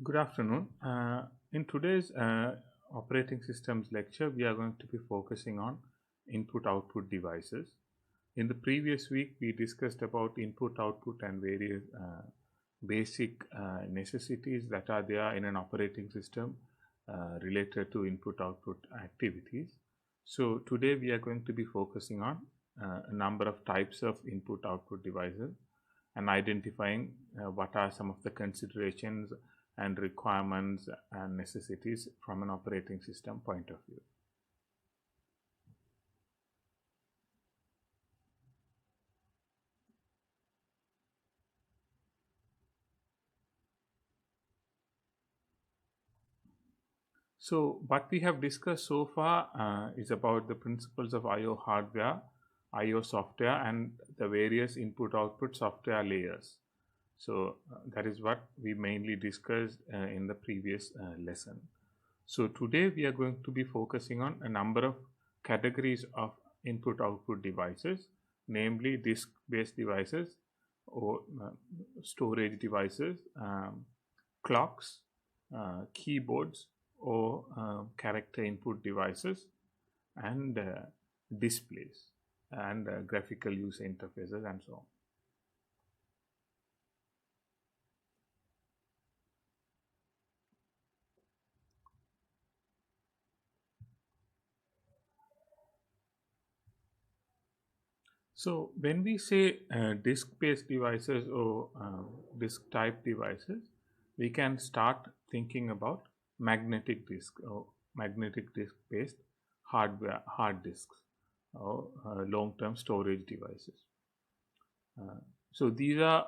Good afternoon. In today's operating systems lecture, we are going to be focusing on input output devices. In the previous week, we discussed about input output and various basic necessities that are there in an operating system related to input output activities. So, today we are going to be focusing on a number of types of input output devices and identifying what are some of the considerations and requirements and necessities from an operating system point of view. So, what we have discussed so far is about the principles of I/O hardware, I/O software, and the various input-output software layers. So, that is what we mainly discussed in the previous lesson. So, today we are going to be focusing on a number of categories of input-output devices, namely disk-based devices or storage devices, clocks, keyboards, or character input devices, and displays, and graphical user interfaces, and so on. So, when we say disk-based devices or disk-type devices, we can start thinking about magnetic disk or magnetic disk-based hard disks, or long-term storage devices. So, these are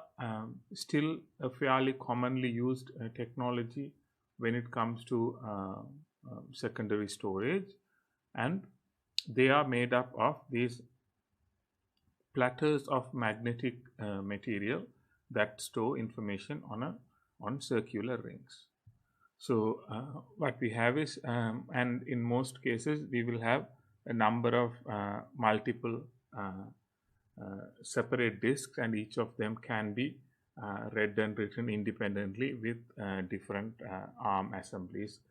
still a fairly commonly used technology when it comes to secondary storage, and they are made up of these platters of magnetic material that store information on circular rings. So what we have is, and in most cases, we will have a number of multiple separate disks, and each of them can be read and written independently with different ARM assemblies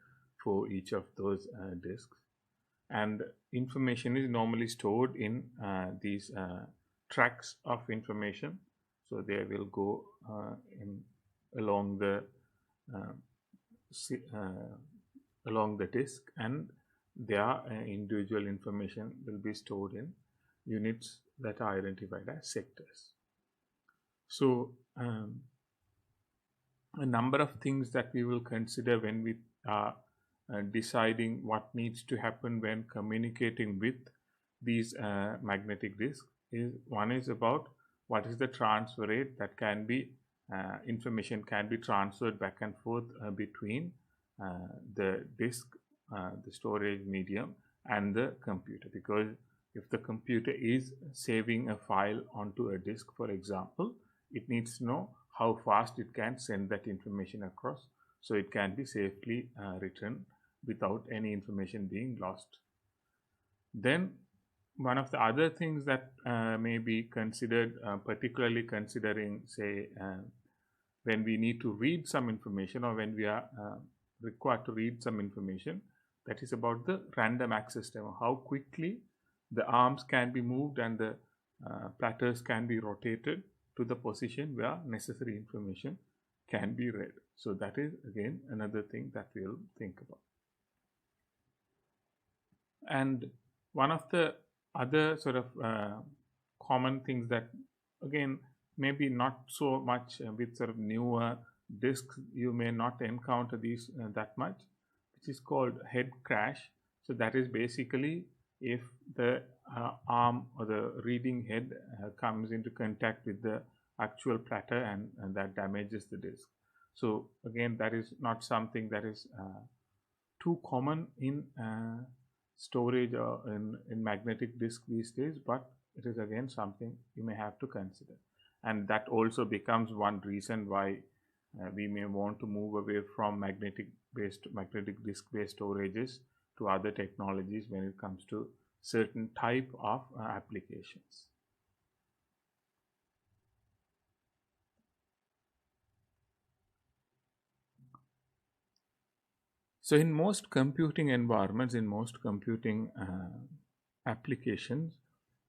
for each of those disks. And information is normally stored in these tracks of information. So they will go along the along the disk, and their individual information will be stored in units that are identified as sectors. So a number of things that we will consider when we are deciding what needs to happen when communicating with these magnetic disks is one is about what is the transfer rate that can be information can be transferred back and forth between the disk, the storage medium, and the computer. Because if the computer is saving a file onto a disk, for example, it needs to know how fast it can send that information across, so it can be safely written without any information being lost. Then one of the other things that may be considered, particularly considering, say, when we need to read some information or when we are required to read some information, that is about the random access time, how quickly the arms can be moved and the platters can be rotated to the position where necessary information can be read. So that is again another thing that we'll think about. And one of the other sort of common things that again maybe not so much with sort of newer disks, you may not encounter these that much, which is called head crash. So that is basically if the arm or the reading head comes into contact with the actual platter and that damages the disk. So again, that is not something that is too common in storage or in magnetic disk these days, but it is again something you may have to consider. And that also becomes one reason why we may want to move away from magnetic disk based storages to other technologies when it comes to certain type of applications. So in most computing environments, in most computing applications,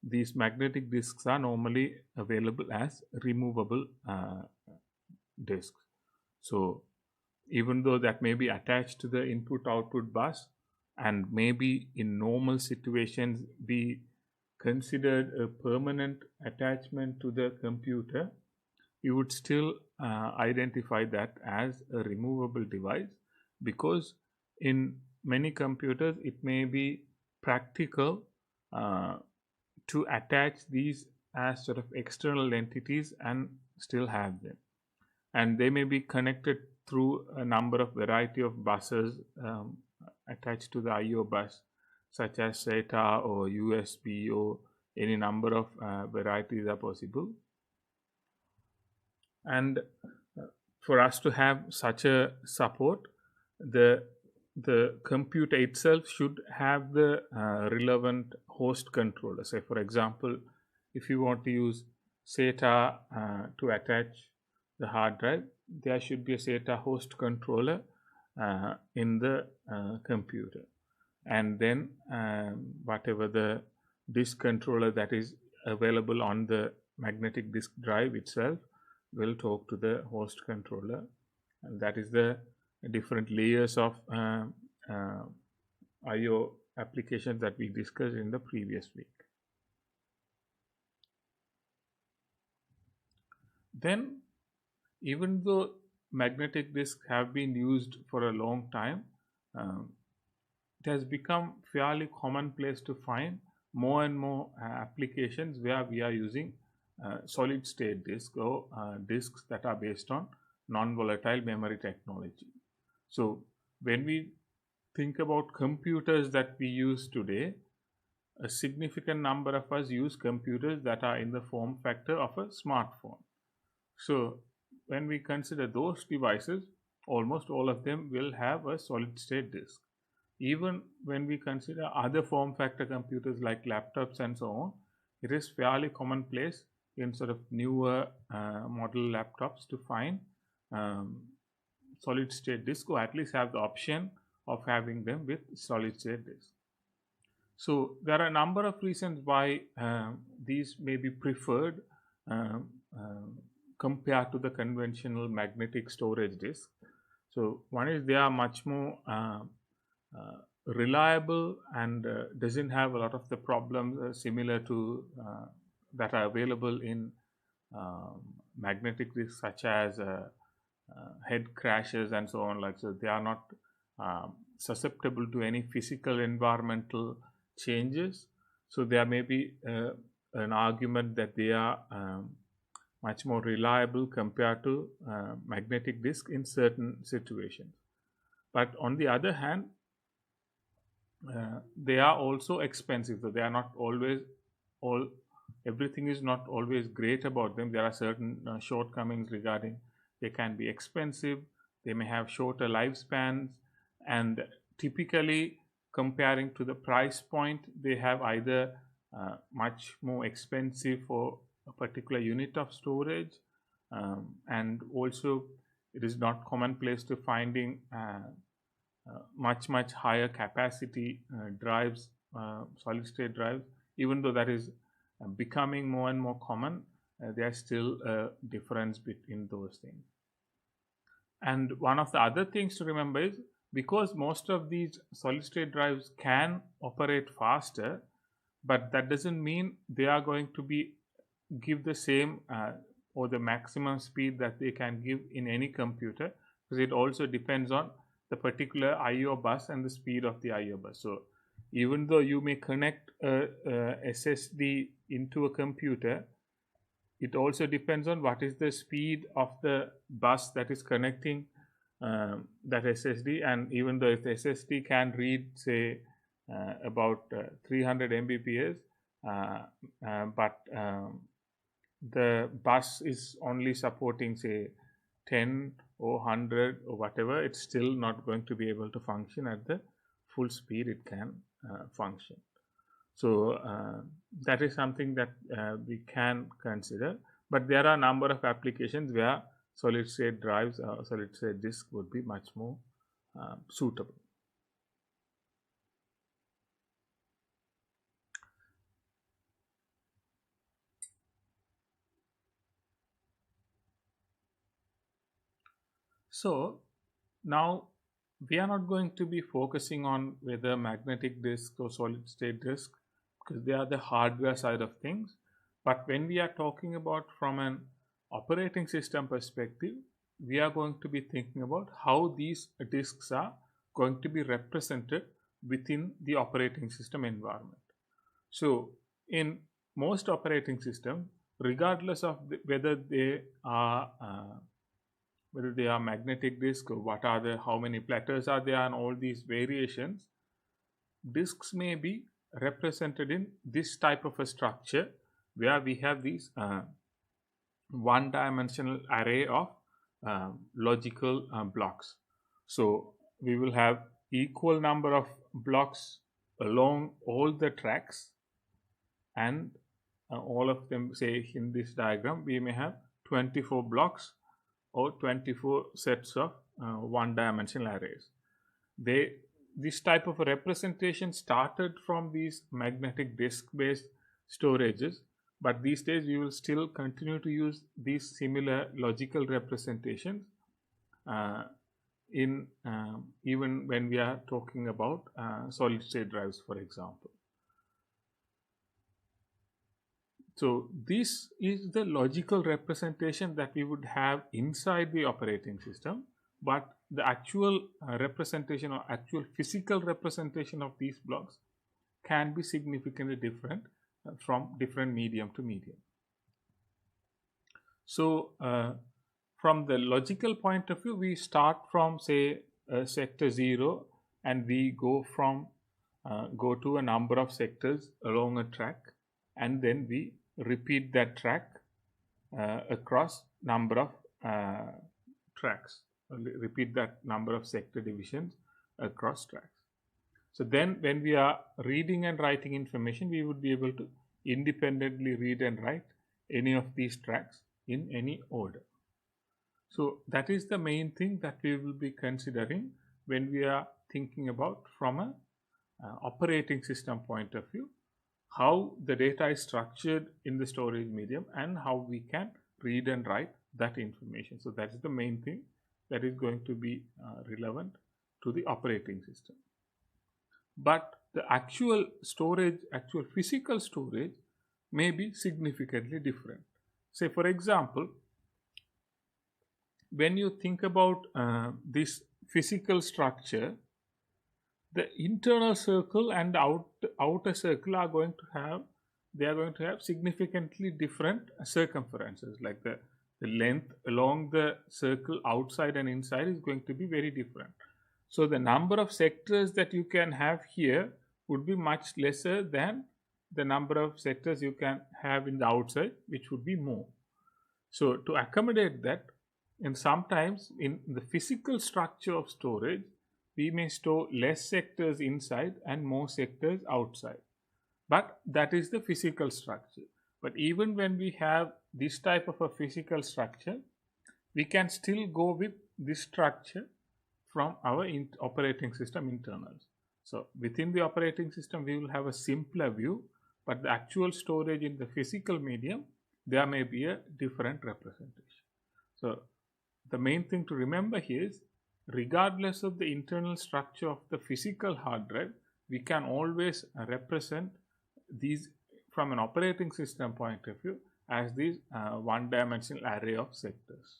these magnetic disks are normally available as removable disks. So even though that may be attached to the input output bus and maybe in normal situations be considered a permanent attachment to the computer, you would still identify that as a removable device, because in many computers it may be practical to attach these as sort of external entities and still have them, and they may be connected through a number of variety of buses attached to the IO bus, such as SATA or USB, or any number of varieties are possible. And for us to have such a support, the computer itself should have the relevant host controller. Say, for example, if you want to use SATA to attach the hard drive, there should be a SATA host controller in the computer, and then whatever the disk controller that is available on the magnetic disk drive itself will talk to the host controller, and that is the different layers of IO applications that we discussed in the previous week. Then, even though magnetic disks have been used for a long time, it has become fairly commonplace to find more and more applications where we are using solid state disks or disks that are based on non-volatile memory technology. So when we think about computers that we use today, a significant number of us use computers that are in the form factor of a smartphone. So when we consider those devices, almost all of them will have a solid state disk. Even when we consider other form factor computers like laptops and so on, it is fairly commonplace in sort of newer model laptops to find solid state disk, or at least have the option of having them with solid state disk. So there are a number of reasons why these may be preferred compared to the conventional magnetic storage disk. So one is they are much more reliable and doesn't have a lot of the problems similar to that are available in magnetic disks, such as head crashes and so on. Like, so they are not susceptible to any physical environmental changes. So there may be an argument that they are much more reliable compared to magnetic disk in certain situations. But on the other hand, they are also expensive. So they are not always everything is not always great about them. There are certain shortcomings regarding they can be expensive, they may have shorter lifespans, and typically comparing to the price point, they have either much more expensive for a particular unit of storage, and also it is not commonplace to finding much higher capacity drives, solid state drives. Even though that is becoming more and more common, there's still a difference between those things. And one of the other things to remember is, because most of these solid state drives can operate faster, but that doesn't mean they are going to give the same or the maximum speed that they can give in any computer, because it also depends on the particular IO bus and the speed of the IO bus. So even though you may connect a SSD into a computer, it also depends on what is the speed of the bus that is connecting that SSD. And even though if the SSD can read, say, about 300 Mbps, but the bus is only supporting, say, 10 or 100 or whatever, it's still not going to be able to function at the full speed it can function. So that is something that we can consider, but there are a number of applications where solid state drives or solid state disk would be much more suitable. So now we are not going to be focusing on whether magnetic disk or solid state disk, because they are the hardware side of things. But when we are talking about from an operating system perspective, we are going to be thinking about how these disks are going to be represented within the operating system environment. So in most operating systems, regardless of whether they are magnetic disk or how many platters are there and all these variations, disks may be represented in this type of a structure where we have these one-dimensional array of logical blocks. So we will have equal number of blocks along all the tracks, and all of them, say in this diagram, we may have 24 blocks or 24 sets of one-dimensional arrays. This type of a representation started from these magnetic disk-based storages, but these days we will still continue to use these similar logical representations in even when we are talking about solid-state drives, for example. So this is the logical representation that we would have inside the operating system, but the actual representation or actual physical representation of these blocks can be significantly different from different medium to medium. So from the logical point of view, we start from, say, sector 0, and we go to a number of sectors along a track, and then we repeat that track across number of tracks. Repeat that number of sector divisions across tracks. So then when we are reading and writing information, we would be able to independently read and write any of these tracks in any order. So that is the main thing that we will be considering when we are thinking about from a operating system point of view, how the data is structured in the storage medium and how we can read and write that information. So that is the main thing that is going to be relevant to the operating system. But the actual storage, actual physical storage may be significantly different. Say, for example, when you think about this physical structure, the internal circle and the outer circle are going to have significantly different circumferences. Like the length along the circle outside and inside is going to be very different. So the number of sectors that you can have here would be much lesser than the number of sectors you can have in the outside, which would be more. So to accommodate that, and sometimes in the physical structure of storage, we may store less sectors inside and more sectors outside. But that is the physical structure. But even when we have this type of a physical structure, we can still go with this structure from our operating system internals. So within the operating system, we will have a simpler view, but the actual storage in the physical medium, there may be a different representation. So the main thing to remember here is, regardless of the internal structure of the physical hard drive, we can always represent these from an operating system point of view as these one-dimensional array of sectors.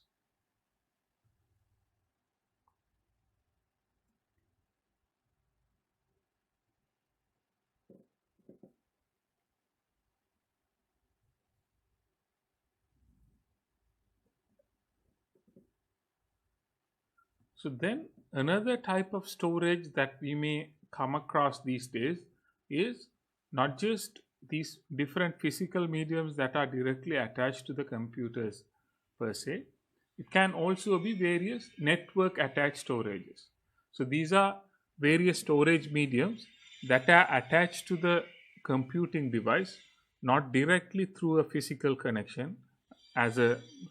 So then another type of storage that we may come across these days is not just these different physical mediums that are directly attached to the computers per se. It can also be various network attached storages. So these are various storage mediums that are attached to the computing device, not directly through a physical connection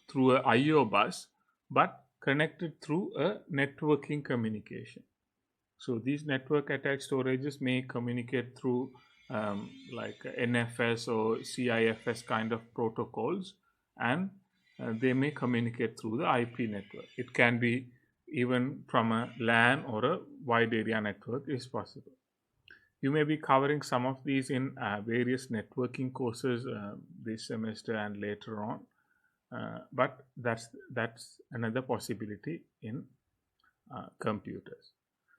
through a I/O bus, but connected through a networking communication. So these network attached storages may communicate through like NFS or CIFS kind of protocols, and they may communicate through the IP network. It can be even from a LAN or a wide area network is possible. You may be covering some of these in various networking courses this semester and later on, but that's another possibility in computers.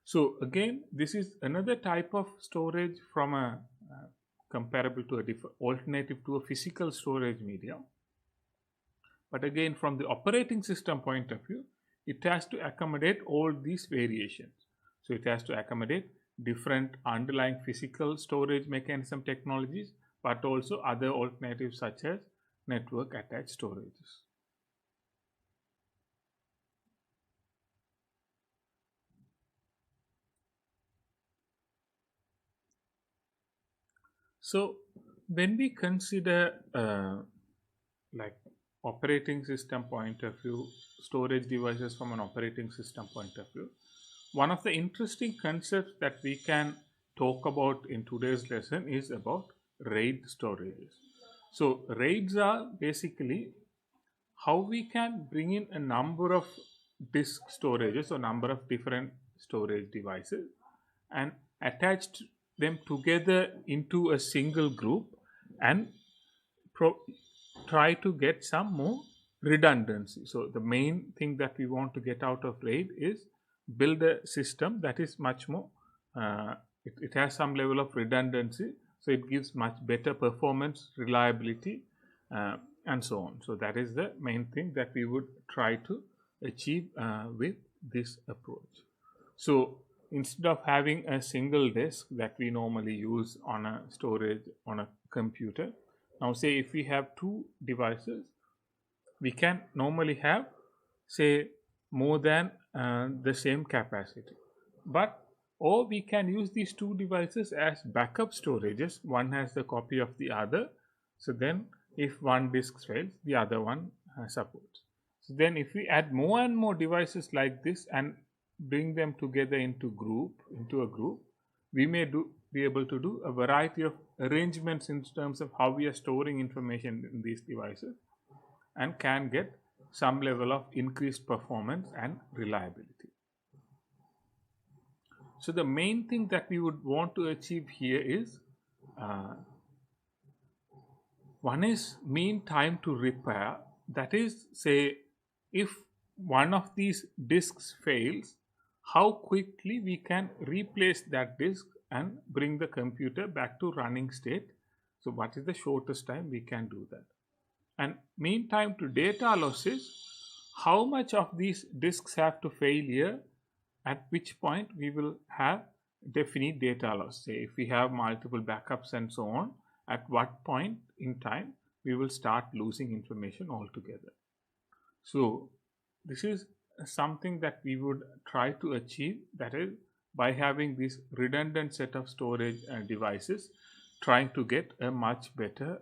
So again, this is another type of storage from a comparable to a alternative to a physical storage medium. But again, from the operating system point of view, it has to accommodate all these variations. So it has to accommodate different underlying physical storage mechanism technologies, but also other alternatives such as network attached storages. So when we consider like operating system point of view, storage devices from an operating system point of view, one of the interesting concepts that we can talk about in today's lesson is about RAID storages. So RAIDs are basically how we can bring in a number of disk storages or number of different storage devices and attach them together into a single group and try to get some more redundancy. So the main thing that we want to get out of RAID is build a system that is much more it has some level of redundancy, so it gives much better performance, reliability, and so on. So that is the main thing that we would try to achieve with this approach. So instead of having a single disk that we normally use on a storage on a computer, now say if we have two devices, we can normally have say more than the same capacity, but or we can use these two devices as backup storages. One has the copy of the other, so then if one disk fails, the other one supports. So then if we add more and more devices like this and bring them together into a group, we may be able to do a variety of arrangements in terms of how we are storing information in these devices and can get some level of increased performance and reliability. So the main thing that we would want to achieve here is one is mean time to repair. That is, say, if one of these disks fails, how quickly we can replace that disk and bring the computer back to running state. So what is the shortest time we can do that? And mean time to data loss is how much of these disks have to fail here, at which point we will have definite data loss. Say if we have multiple backups and so on, at what point in time we will start losing information altogether. So this is something that we would try to achieve, that is by having this redundant set of storage devices, trying to get a much better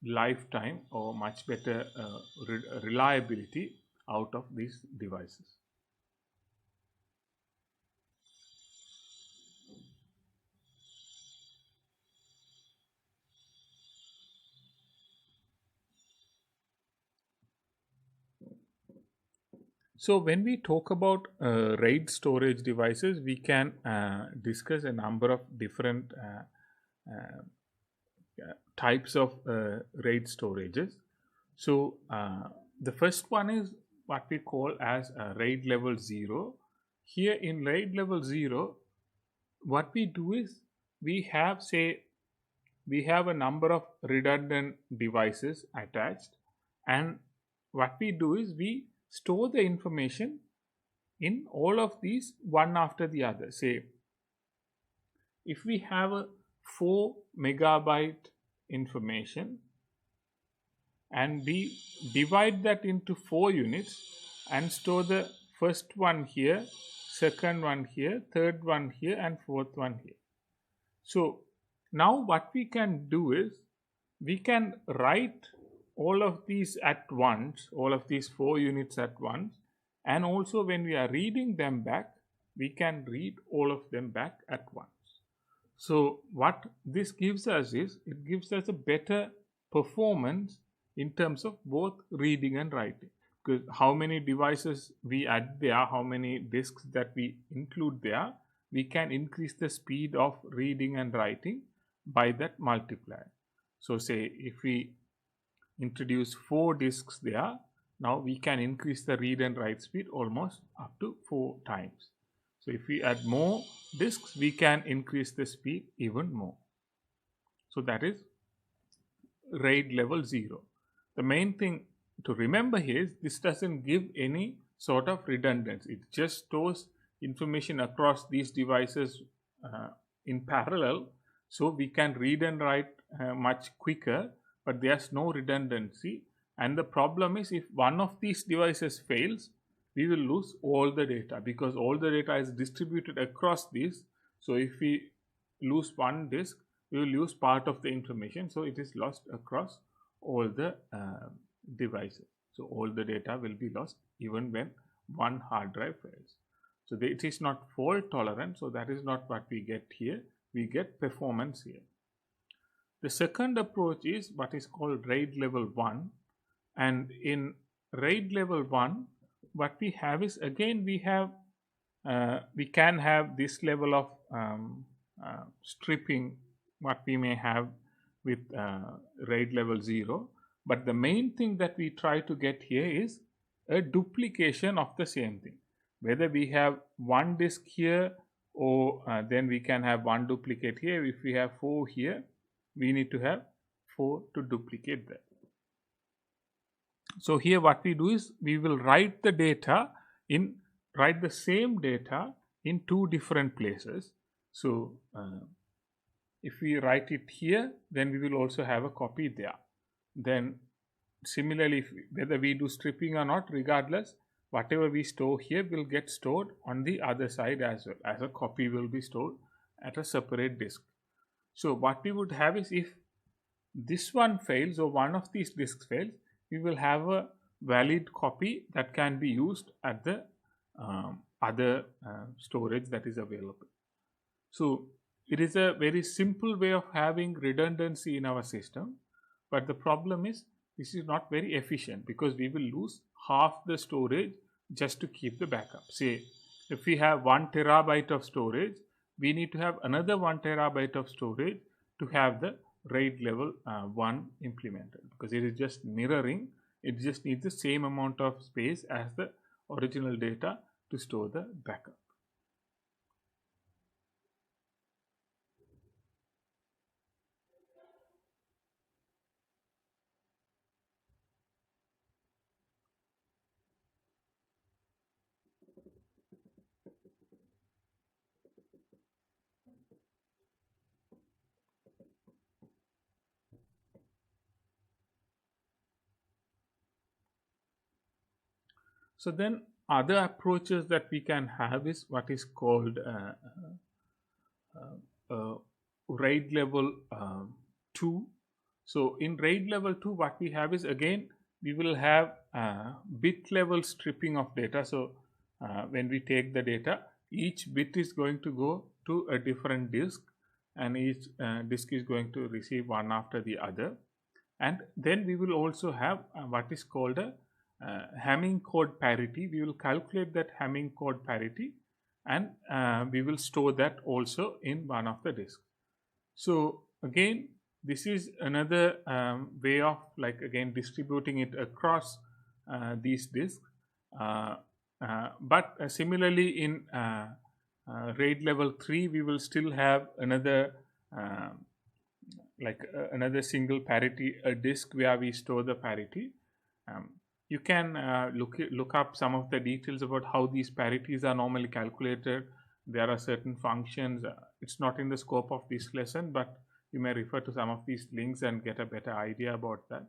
lifetime or much better reliability out of these devices. So when we talk about RAID storage devices, we can discuss a number of different types of RAID storages. So the first one is what we call as RAID level 0. Here in RAID level 0, what we do is we have a number of redundant devices attached, and what we do is we store the information in all of these one after the other. Say if we have a 4 megabyte information and we divide that into 4 units and store the first one here, second one here, third one here, and fourth one here. So now what we can do is we can write all of these at once, all of these 4 units at once, and also when we are reading them back, we can read all of them back at once. So what this gives us is, it gives us a better performance in terms of both reading and writing. because how many devices we add there, how many disks that we include there, we can increase the speed of reading and writing by that multiplier. So say if we introduce 4 disks there, now we can increase the read and write speed almost up to 4 times. So if we add more disks, we can increase the speed even more. So that is RAID level 0. The main thing to remember here is this doesn't give any sort of redundancy. It just stores information across these devices in parallel, so we can read and write much quicker, but there's no redundancy. And the problem is, if one of these devices fails, we will lose all the data, because all the data is distributed across these. So if we lose one disk, we will lose part of the information, so it is lost across all the devices. So all the data will be lost even when one hard drive fails. So it is not fault tolerant, so that is not what we get here. We get performance here. The second approach is what is called RAID level 1, and in RAID level 1 what we have is, again we can have this level of stripping what we may have with RAID level 0, but the main thing that we try to get here is a duplication of the same thing. Whether we have one disk here, or then we can have one duplicate here. If we have 4 here, we need to have 4 to duplicate that. So here what we do is, we will write the same data in 2 different places. So if we write it here, then we will also have a copy there. Then similarly, whether we do stripping or not, regardless, whatever we store here will get stored on the other side as well, as a copy will be stored at a separate disk. So what we would have is, if this one fails or one of these disks fails, we will have a valid copy that can be used at the other storage that is available. So it is a very simple way of having redundancy in our system, but the problem is this is not very efficient, because we will lose half the storage just to keep the backup. Say if we have 1 terabyte of storage, we need to have another 1 terabyte of storage to have the RAID level 1 implemented, because it is just mirroring. It just needs the same amount of space as the original data to store the backup. So then other approaches that we can have is what is called RAID level 2. So in RAID level 2, what we have is, again we will have bit level stripping of data. So when we take the data, each bit is going to go to a different disk, and each disk is going to receive one after the other. And then we will also have what is called a Hamming code parity. We will calculate that Hamming code parity, and we will store that also in one of the disks. So again, this is another way of, like, again distributing it across these disks. But similarly in RAID level 3, we will still have another another single parity, a disk where we store the parity. You can look up some of the details about how these parities are normally calculated. There are certain functions. It's not in the scope of this lesson, but you may refer to some of these links and get a better idea about that.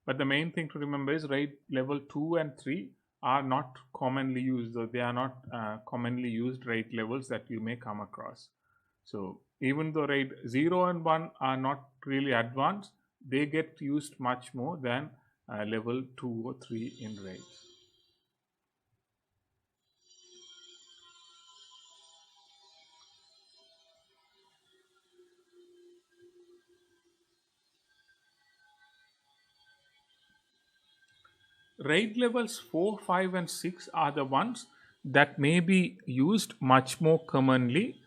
But the main thing to remember is RAID level 2 and 3 are not commonly used, or they are not commonly used RAID levels that you may come across. So even though RAID 0 and 1 are not really advanced, they get used much more than level 2 or 3 in RAID. RAID levels 4, 5 and 6 are the ones that may be used much more commonly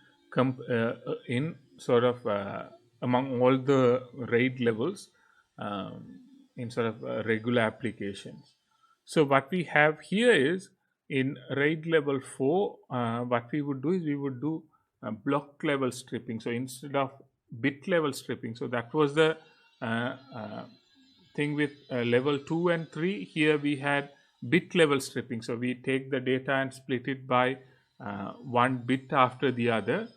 in sort of among all the RAID levels in sort of regular applications. So what we have here is in RAID level 4, what we would do is we would do block level stripping. So instead of bit level stripping, so that was the thing with level 2 and 3. Here we had bit level stripping. So we take the data and split it by one bit after the other.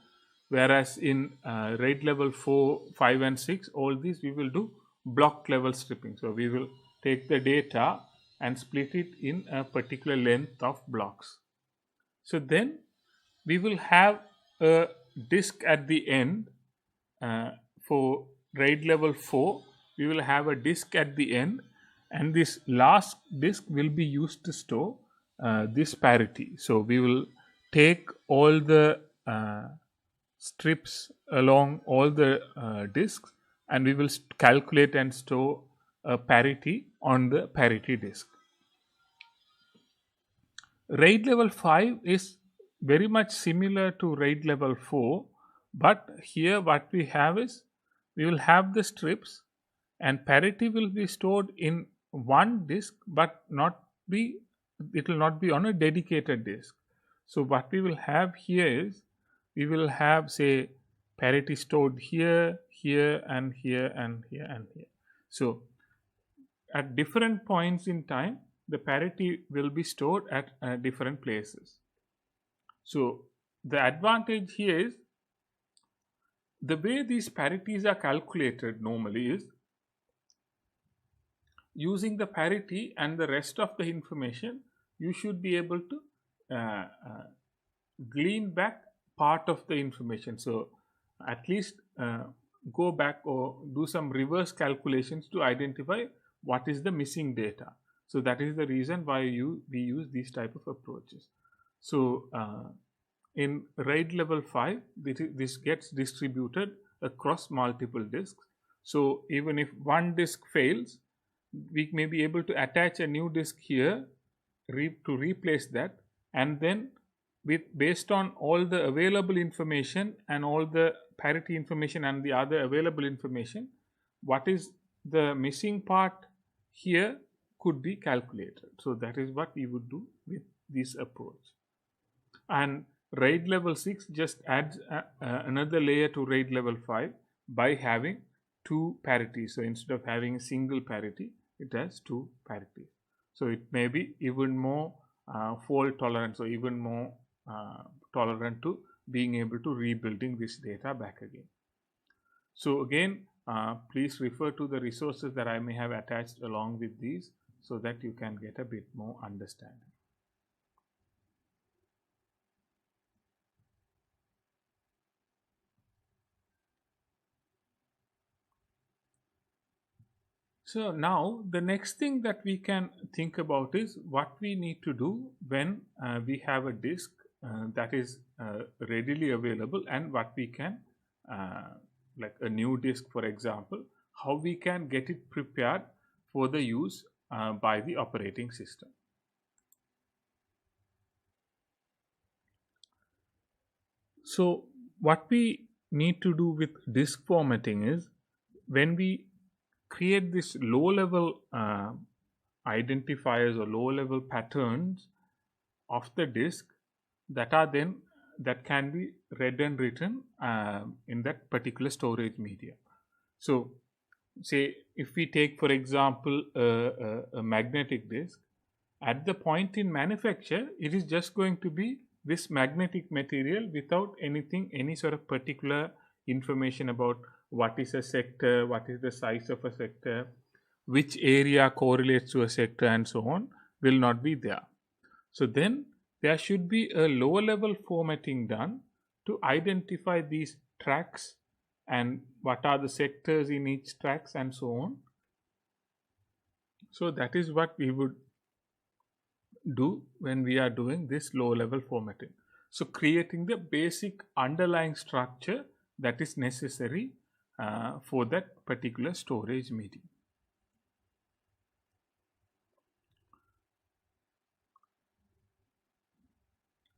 Whereas in RAID level 4, 5 and 6, all these we will do block level stripping. So we will take the data and split it in a particular length of blocks. So then we will have a disk at the end. For RAID level 4, we will have a disk at the end, and this last disk will be used to store this parity. So we will take all the strips along all the disks, and we will calculate and store a parity on the parity disk. RAID level 5 is very much similar to RAID level 4, but here what we have is we will have the strips and parity will be stored in one disk, but it will not be on a dedicated disk. So what we will have here is we will have, say, parity stored here, here and here and here and here. So at different points in time, the parity will be stored at different places. So the advantage here is the way these parities are calculated normally is using the parity and the rest of the information, you should be able to glean back part of the information. So at least go back or do some reverse calculations to identify what is the missing data. So that is the reason why we use these type of approaches. So in RAID level 5, this gets distributed across multiple disks. So even if one disk fails, we may be able to attach a new disk here to replace that, and then based on all the available information and all the parity information and the other available information, what is the missing part here could be calculated. So that is what we would do with this approach. And RAID level 6 just adds another layer to RAID level 5 by having two parities. So instead of having a single parity, it has two parities. So it may be even more fault tolerant, so even more tolerant to being able to rebuilding this data back again. So again, please refer to the resources that I may have attached along with these so that you can get a bit more understanding. So now the next thing that we can think about is what we need to do when we have a disk that is readily available, and what we can, like a new disk for example, how we can get it prepared for the use by the operating system. So what we need to do with disk formatting is when we create this low level identifiers or low level patterns of the disk that can be read and written in that particular storage medium. So say if we take for example a magnetic disk, at the point in manufacture it is just going to be this magnetic material without any sort of particular information about what is a sector, what is the size of a sector, which area correlates to a sector and so on will not be there. So then there should be a lower level formatting done to identify these tracks and what are the sectors in each tracks and so on. So that is what we would do when we are doing this low level formatting. So creating the basic underlying structure that is necessary for that particular storage medium.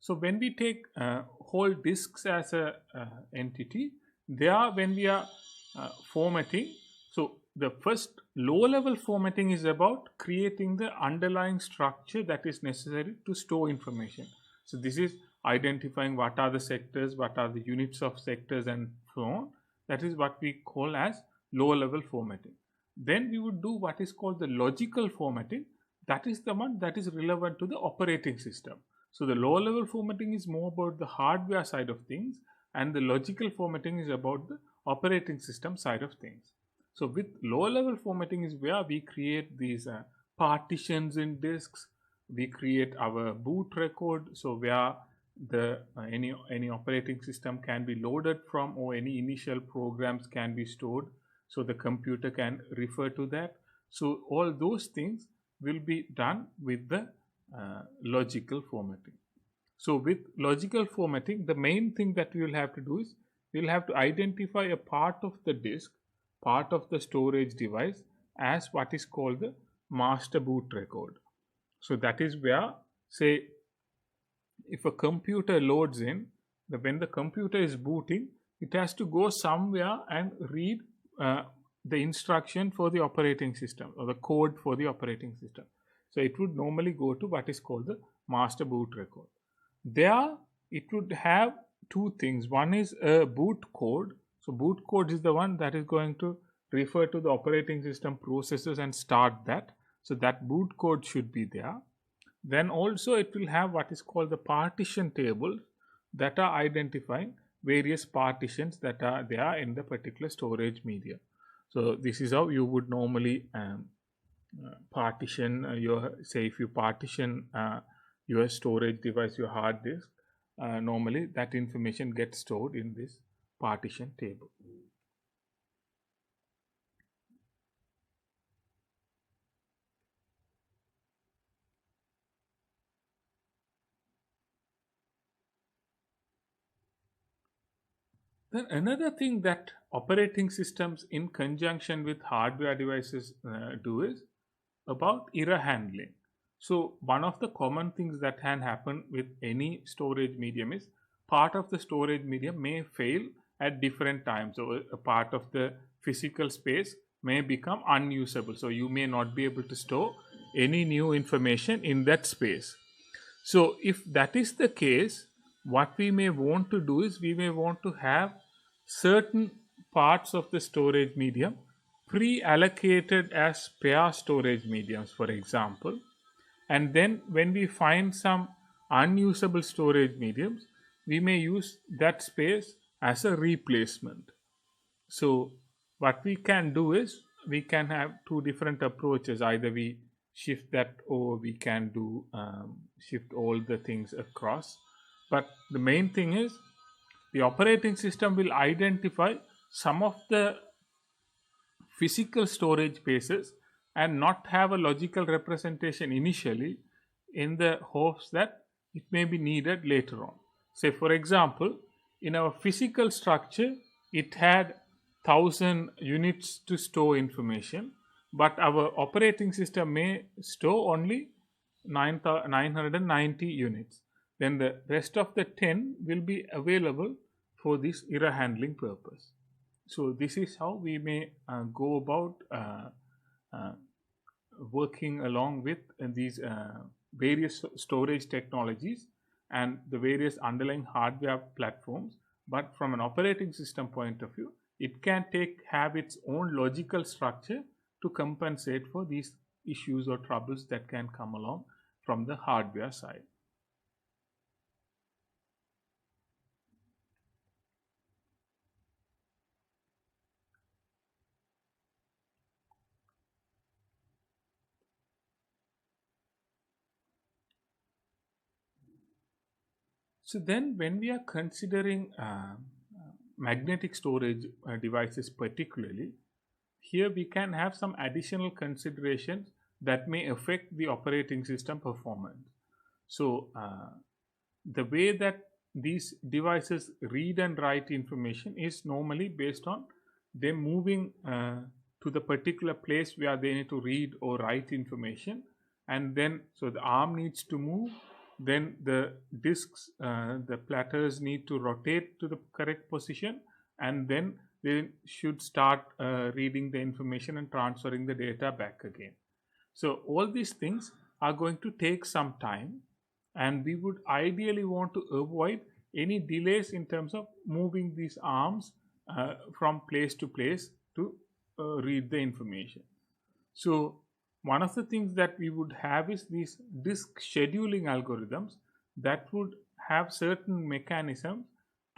So when we take whole disks as a entity, there when we are formatting, so the first low level formatting is about creating the underlying structure that is necessary to store information. So this is identifying what are the sectors, what are the units of sectors and so on. That is what we call as low level formatting. Then we would do what is called the logical formatting. That is the one that is relevant to the operating system. So the low level formatting is more about the hardware side of things, and the logical formatting is about the operating system side of things. So with low level formatting is where we create these partitions in disks. We create our boot record, so where the any operating system can be loaded from, or any initial programs can be stored, so the computer can refer to that. So all those things will be done with the logical formatting. So with logical formatting, the main thing that we will have to do is we will have to identify a part of the disk, part of the storage device, as what is called the master boot record. So that is where, say, if a computer loads in, when the computer is booting, it has to go somewhere and read the instruction for the operating system, or the code for the operating system. So it would normally go to what is called the master boot record. There it would have two things. One is a boot code. So boot code is the one that is going to refer to the operating system processes and start that. So that boot code should be there. Then also it will have what is called the partition table that are identifying various partitions that are there in the particular storage media. So this is how you would normally partition your, say if you partition your storage device, your hard disk, normally that information gets stored in this partition table. Then another thing that operating systems in conjunction with hardware devices do is about error handling. So one of the common things that can happen with any storage medium is part of the storage medium may fail at different times. So a part of the physical space may become unusable. So you may not be able to store any new information in that space. So if that is the case, what we may want to do is we may want to have certain parts of the storage medium pre-allocated as spare storage mediums, for example. And then when we find some unusable storage mediums, we may use that space as a replacement. So what we can do is we can have two different approaches. Either we shift that, or we can do shift all the things across. But the main thing is the operating system will identify some of the physical storage spaces and not have a logical representation initially, in the hopes that it may be needed later on. Say for example, in our physical structure it had 1000 units to store information, but our operating system may store only 990 units. Then the rest of the 10 will be available for this error handling purpose. So this is how we may go about working along with these various storage technologies and the various underlying hardware platforms. But from an operating system point of view, it can have its own logical structure to compensate for these issues or troubles that can come along from the hardware side. So then when we are considering magnetic storage devices particularly, here we can have some additional considerations that may affect the operating system performance. So the way that these devices read and write information is normally based on them moving to the particular place where they need to read or write information, and then so the arm needs to move, then the disks, the platters need to rotate to the correct position, and then they should start reading the information and transferring the data back again. So all these things are going to take some time, and we would ideally want to avoid any delays in terms of moving these arms from place to place to read the information. So one of the things that we would have is these disk scheduling algorithms that would have certain mechanisms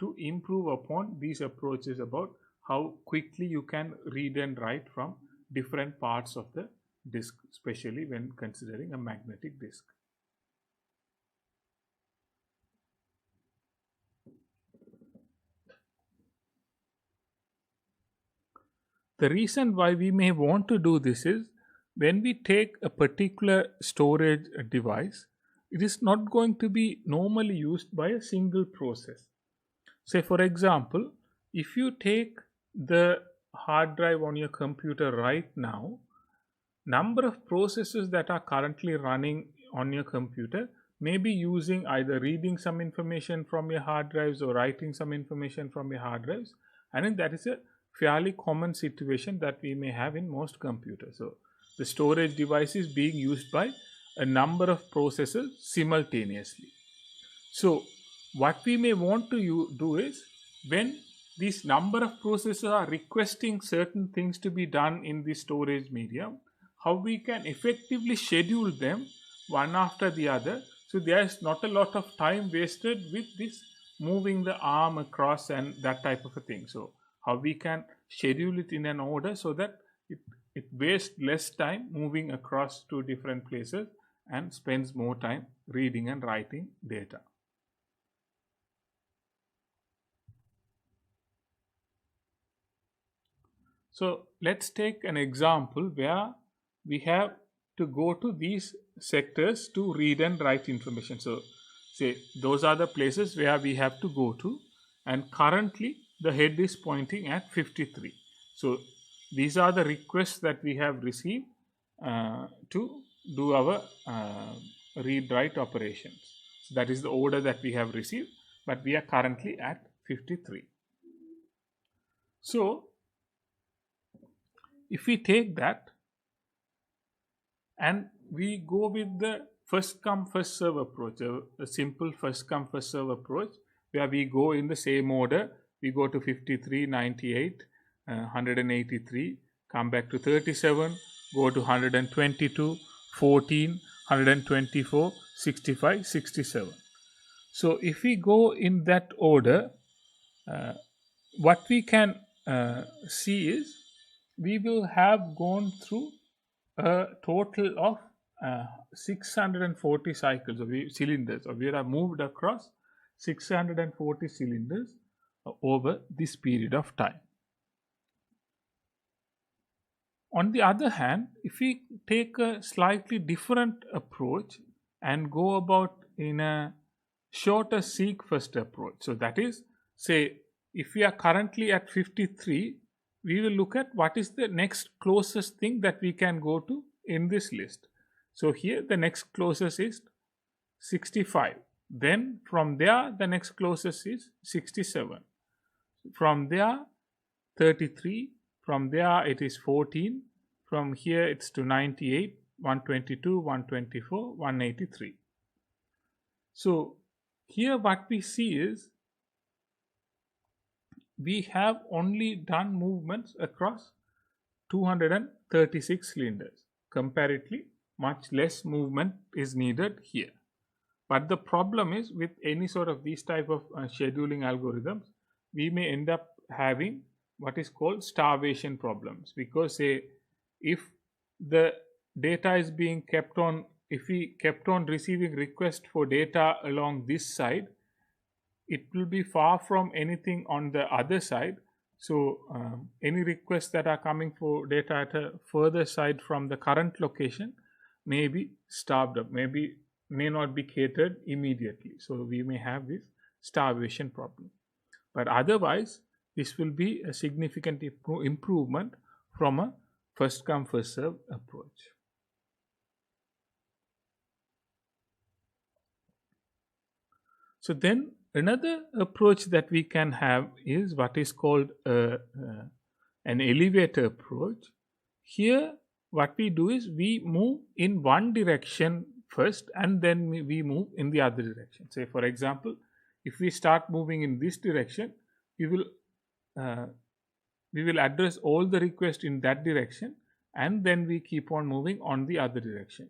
to improve upon these approaches about how quickly you can read and write from different parts of the disk, especially when considering a magnetic disk. The reason why we may want to do this is when we take a particular storage device, it is not going to be normally used by a single process. Say, for example, if you take the hard drive on your computer right now, number of processes that are currently running on your computer may be using either reading some information from your hard drives or writing some information from your hard drives, and that is a fairly common situation that we may have in most computers. So the storage device is being used by a number of processors simultaneously. So what we may want to do is, when these number of processors are requesting certain things to be done in the storage medium, how we can effectively schedule them one after the other, so there is not a lot of time wasted with this moving the arm across and that type of a thing. So how we can schedule it in an order so that it wastes less time moving across to different places and spends more time reading and writing data. So let's take an example where we have to go to these sectors to read and write information. So say those are the places where we have to go to, and currently the head is pointing at 53. So these are the requests that we have received to do our read write operations. So that is the order that we have received, but we are currently at 53. So if we take that and we go with the first come first serve approach, a simple first come first serve approach, where we go in the same order, we go to 53, 98, 183, come back to 37, go to 122, 14, 124, 65, 67. So if we go in that order, what we can see is we will have gone through a total of 640 cycles of cylinders, or we have moved across 640 cylinders over this period of time. On the other hand, if we take a slightly different approach and go about in a shorter seek first approach, so that is, say, if we are currently at 53, we will look at what is the next closest thing that we can go to in this list. So here the next closest is 65. Then from there the next closest is 67. From there 33. From there it is 14. From here it's to 98, 122, 124, 183. So here what we see is we have only done movements across 236 cylinders. Comparatively, much less movement is needed here. But the problem is, with any sort of these type of scheduling algorithms, we may end up having what is called starvation problems, because say if the data is being kept on, if we kept on receiving requests for data along this side, it will be far from anything on the other side. So any requests that are coming for data at a further side from the current location may be starved up, may not be catered immediately. So we may have this starvation problem. But otherwise, this will be a significant improvement from a first come first serve approach. So then another approach that we can have is what is called an elevator approach. Here, what we do is we move in one direction first and then we move in the other direction. Say, for example, if we start moving in this direction, we will uh, we will address all the requests in that direction, and then we keep on moving on the other direction.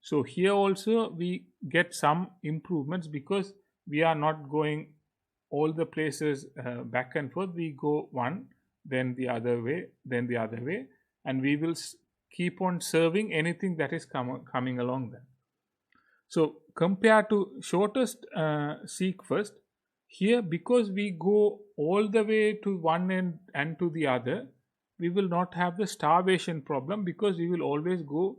So here also we get some improvements because we are not going all the places back and forth. We go one, then the other way, then the other way, and we will keep on serving anything that is coming along there. So compared to shortest seek first, here because we go all the way to one end and to the other, we will not have the starvation problem because we will always go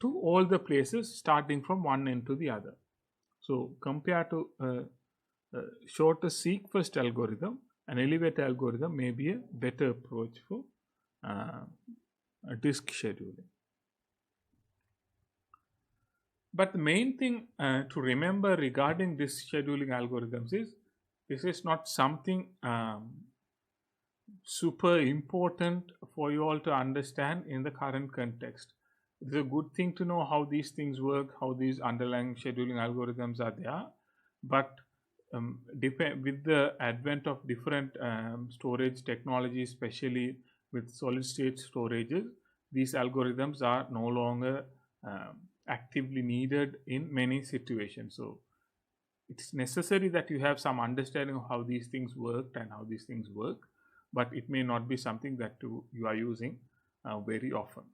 to all the places starting from one end to the other. So compared to shortest seek first algorithm, an elevator algorithm may be a better approach for disk scheduling. But the main thing to remember regarding this scheduling algorithms is this is not something super important for you all to understand in the current context. It's a good thing to know how these things work, how these underlying scheduling algorithms are there, but with the advent of different storage technologies, especially with solid state storages, these algorithms are no longer actively needed in many situations. So it's necessary that you have some understanding of how these things work and how these things work, but it may not be something that you are using very often.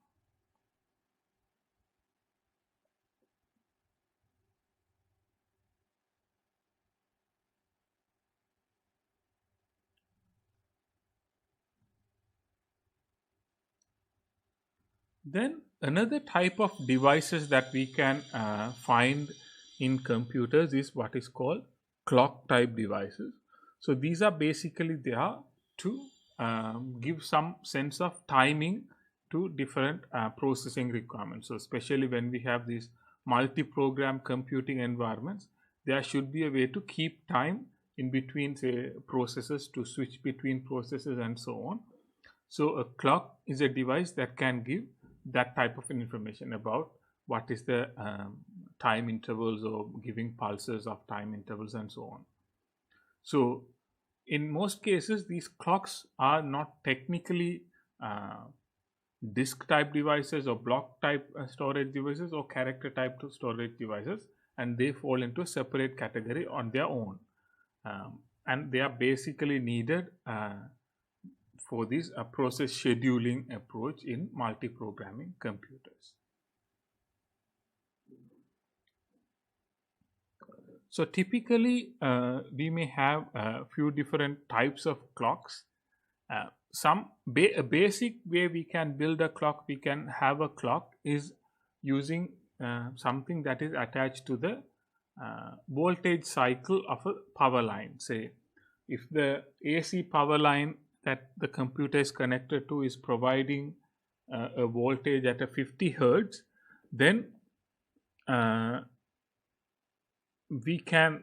Then another type of devices that we can find in computers is what is called clock type devices. So these are basically there to give some sense of timing to different processing requirements. So especially when we have these multi-program computing environments, there should be a way to keep time in between, say, processes, to switch between processes and so on. So a clock is a device that can give that type of information about what is the time intervals or giving pulses of time intervals and so on. So in most cases, these clocks are not technically disk type devices or block type storage devices or character type storage devices, and they fall into a separate category on their own. And they are basically needed for this process scheduling approach in multi-programming computers. So typically, we may have a few different types of clocks. A basic way we can build a clock, we can have a clock is using something that is attached to the voltage cycle of a power line. Say, if the AC power line that the computer is connected to is providing a voltage at a 50 hertz, then we can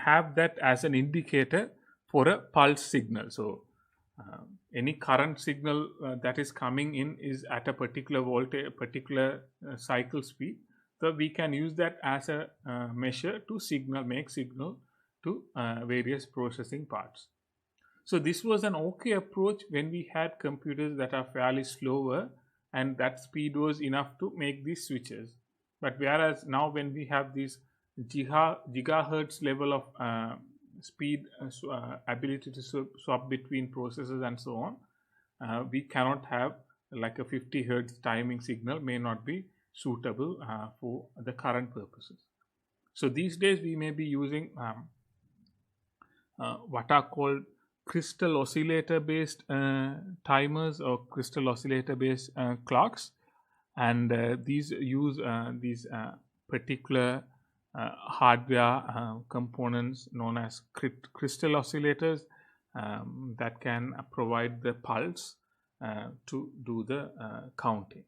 have that as an indicator for a pulse signal. So any current signal that is coming in is at a particular voltage, particular cycle speed. So we can use that as a measure to make signal to various processing parts. So this was an okay approach when we had computers that are fairly slower and that speed was enough to make these switches. But whereas now when we have these gigahertz level of speed, ability to swap between processes and so on, we cannot have like a 50 hertz timing signal, may not be suitable for the current purposes. So these days we may be using what are called crystal oscillator based timers or crystal oscillator based clocks, and these use these particular hardware components known as crystal oscillators that can provide the pulse to do the counting.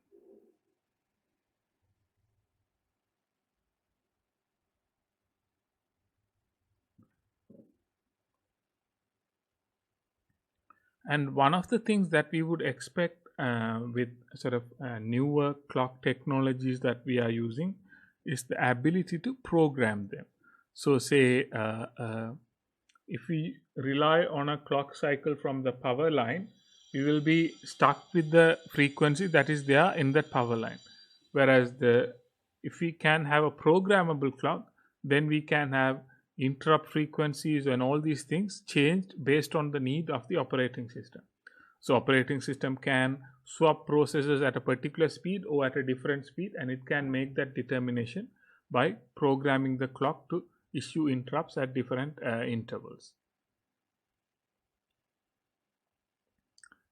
And one of the things that we would expect with sort of newer clock technologies that we are using is the ability to program them. So, say if we rely on a clock cycle from the power line, we will be stuck with the frequency that is there in that power line. Whereas if we can have a programmable clock, then we can have interrupt frequencies and all these things changed based on the need of the operating system. So operating system can swap processes at a particular speed or at a different speed, and it can make that determination by programming the clock to issue interrupts at different intervals.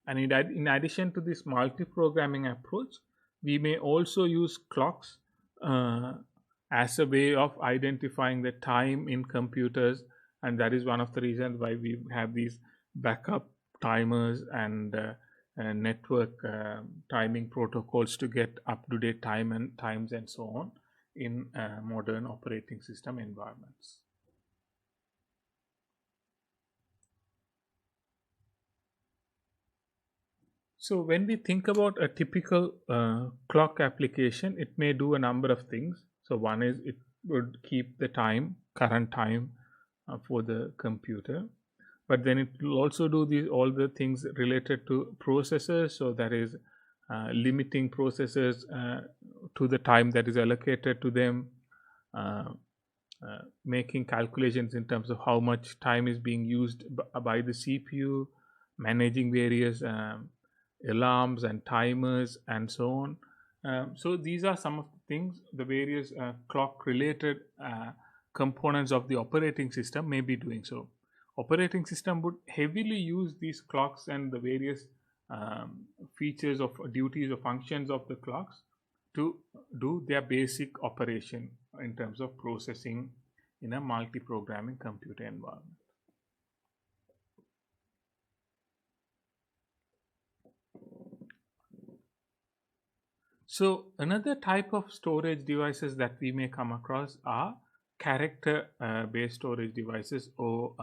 And in addition to this multi-programming approach, we may also use clocks as a way of identifying the time in computers, and that is one of the reasons why we have these backup timers and network timing protocols to get up-to-date times and so on in modern operating system environments. So when we think about a typical clock application, it may do a number of things. So one is it would keep the current time for the computer, but then it will also do all the things related to processors. So that is limiting processors to the time that is allocated to them, making calculations in terms of how much time is being used by the CPU, managing various alarms and timers and so on. So these are some of the things the various clock related components of the operating system may be doing. So operating system would heavily use these clocks and the various features of duties or functions of the clocks to do their basic operation in terms of processing in a multi-programming computer environment. So another type of storage devices that we may come across are character based storage devices or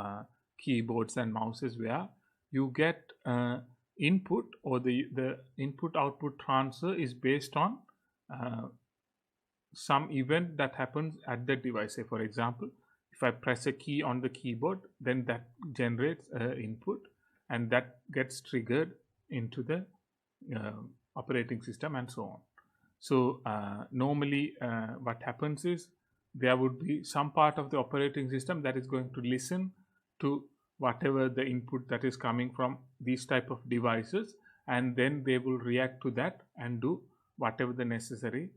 keyboards and mouses, where you get input, or the input output transfer is based on some event that happens at the device. Say for example, if I press a key on the keyboard, then that generates input, and that gets triggered into the operating system and so on. So normally what happens is there would be some part of the operating system that is going to listen to whatever the input that is coming from these type of devices, and then they will react to that and do whatever the necessary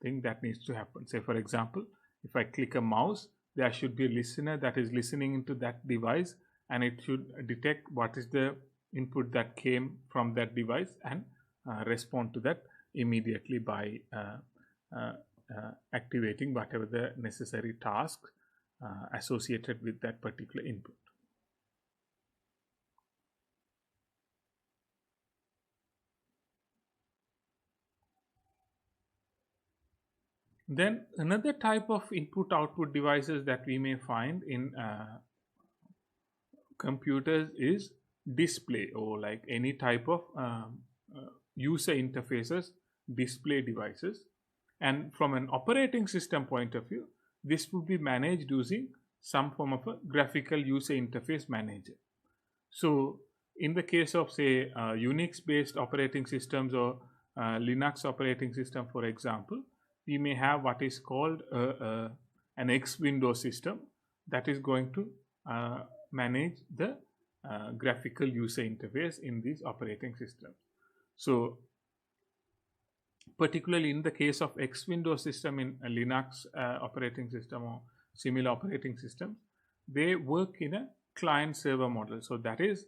thing that needs to happen. Say for example, if I click a mouse, there should be a listener that is listening into that device, and it should detect what is the input that came from that device and respond to that immediately by activating whatever the necessary task associated with that particular input. Then another type of input output devices that we may find in computers is display, or like any type of user interfaces, display devices. And from an operating system point of view, this would be managed using some form of a graphical user interface manager. So in the case of say Unix based operating systems or Linux operating system, for example, we may have what is called an X window system that is going to manage the graphical user interface in these operating systems. So particularly in the case of X window system in a Linux operating system or similar operating systems, they work in a client server model. So that is,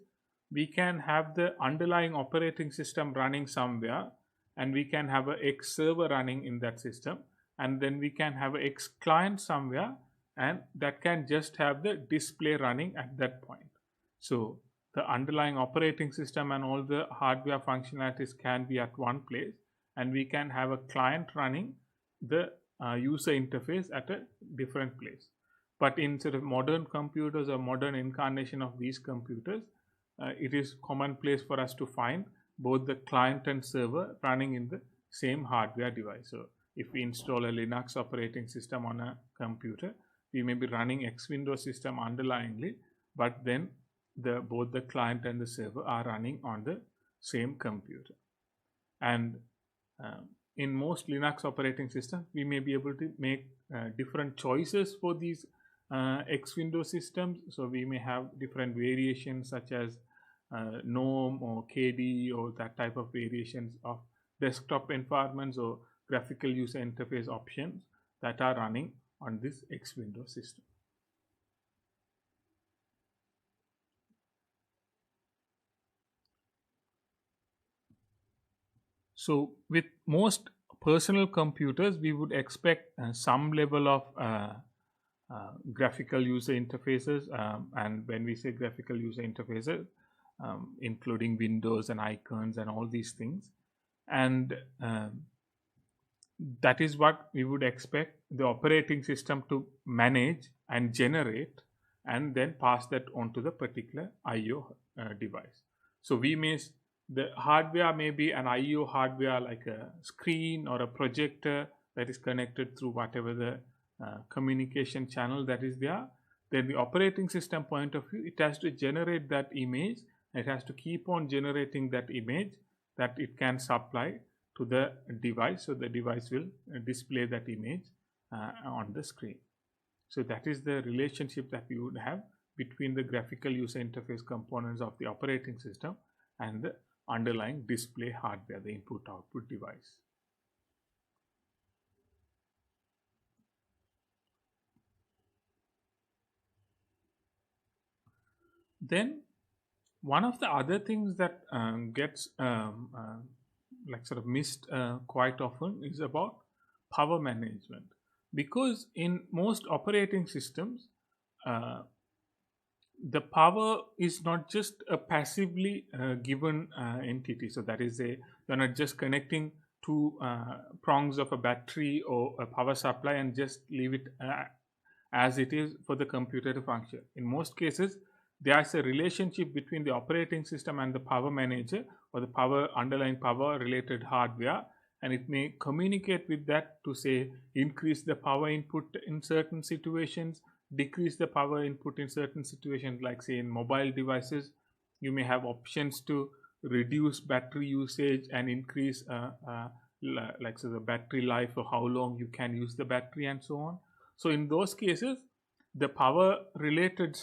we can have the underlying operating system running somewhere, and we can have a X server running in that system, and then we can have a X client somewhere, and that can just have the display running at that point. So the underlying operating system and all the hardware functionalities can be at one place, and we can have a client running the user interface at a different place. But in sort of modern computers or modern incarnation of these computers, it is commonplace for us to find both the client and server running in the same hardware device. So if we install a Linux operating system on a computer, we may be running X Windows system underlyingly, but then both the client and the server are running on the same computer. And in most Linux operating systems, we may be able to make different choices for these X Windows systems. So we may have different variations such as GNOME or KDE or that type of variations of desktop environments or graphical user interface options that are running on this X Windows system. So with most personal computers, we would expect some level of graphical user interfaces, and when we say graphical user interfaces, including windows and icons and all these things, and that is what we would expect the operating system to manage and generate, and then pass that on to the particular IO device. So the hardware may be an IO hardware like a screen or a projector that is connected through whatever the communication channel that is there. Then the operating system point of view, it has to generate that image. It has to keep on generating that image that it can supply to the device, so the device will display that image on the screen. So that is the relationship that we would have between the graphical user interface components of the operating system and the underlying display hardware, the input-output device. Then one of the other things that gets like sort of missed quite often is about power management, because in most operating systems the power is not just a passively given entity. So that is you're not just connecting two prongs of a battery or a power supply and just leave it as it is for the computer to function. In most cases, there's a relationship between the operating system and the power manager or the underlying power related hardware, and it may communicate with that to say increase the power input in certain situations, decrease the power input in certain situations. Like say in mobile devices, you may have options to reduce battery usage and increase like so the battery life, or how long you can use the battery and so on. So in those cases, the power related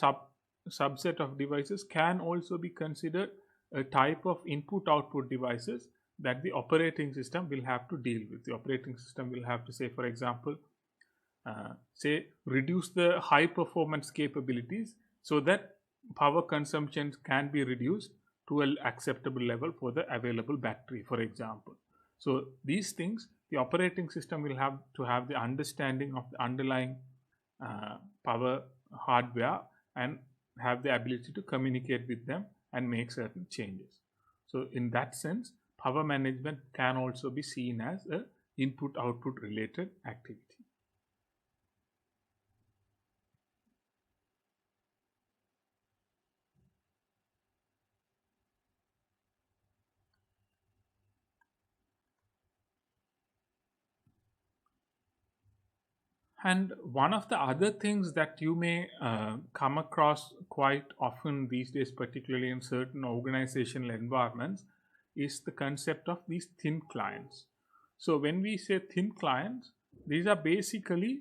subset of devices can also be considered a type of input-output devices that the operating system will have to deal with. The operating system will have to say, for example, reduce the high performance capabilities so that power consumption can be reduced to an acceptable level for the available battery, for example. So these things, the operating system will have to have the understanding of the underlying power hardware and have the ability to communicate with them and make certain changes. So in that sense, power management can also be seen as a input-output related activity. And one of the other things that you may come across quite often these days, particularly in certain organizational environments, is the concept of these thin clients. So when we say thin clients, these are basically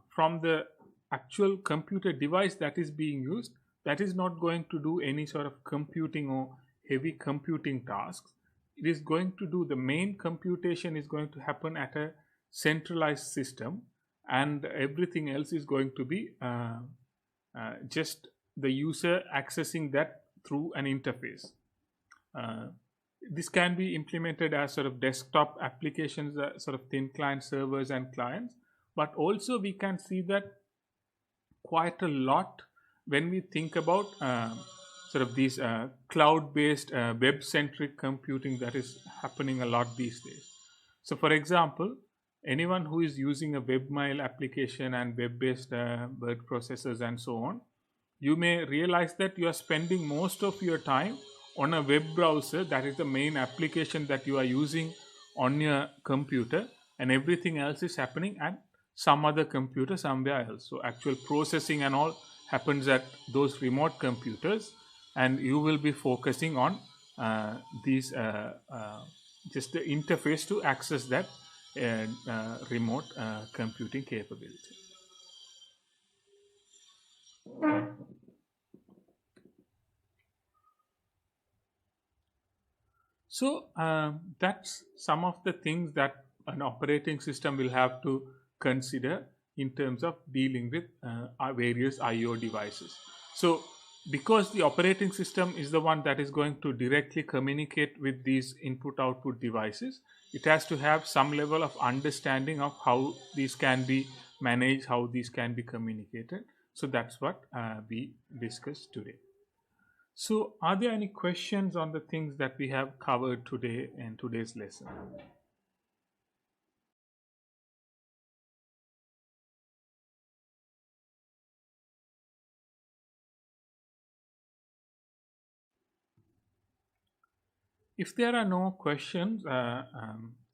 from the actual computer device that is being used, that is not going to do any sort of computing or heavy computing tasks. It is going to do the main computation is going to happen at a centralized system, and everything else is going to be just the user accessing that through an interface. This can be implemented as sort of desktop applications, sort of thin client servers and clients, but also we can see that quite a lot when we think about sort of these cloud-based web-centric computing that is happening a lot these days. So for example, anyone who is using a webmail application and web-based word processors and so on, you may realize that you are spending most of your time on a web browser, that is the main application that you are using on your computer, and everything else is happening at some other computer somewhere else. So actual processing and all happens at those remote computers, and you will be focusing on these just the interface to access that remote computing capability. So that's some of the things that an operating system will have to consider in terms of dealing with our various IO devices. So because the operating system is the one that is going to directly communicate with these input-output devices, it has to have some level of understanding of how these can be managed, how these can be communicated. So that's what we discussed today. So, are there any questions on the things that we have covered today in today's lesson? If there are no questions,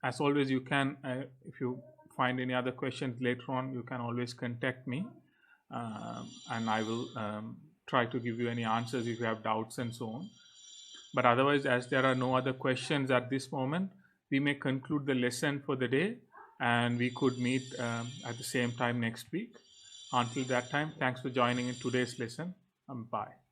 as always, you can, if you find any other questions later on, you can always contact me, and I will try to give you any answers if you have doubts and so on. But otherwise, as there are no other questions at this moment, we may conclude the lesson for the day, and we could meet at the same time next week. Until that time, thanks for joining in today's lesson. Bye.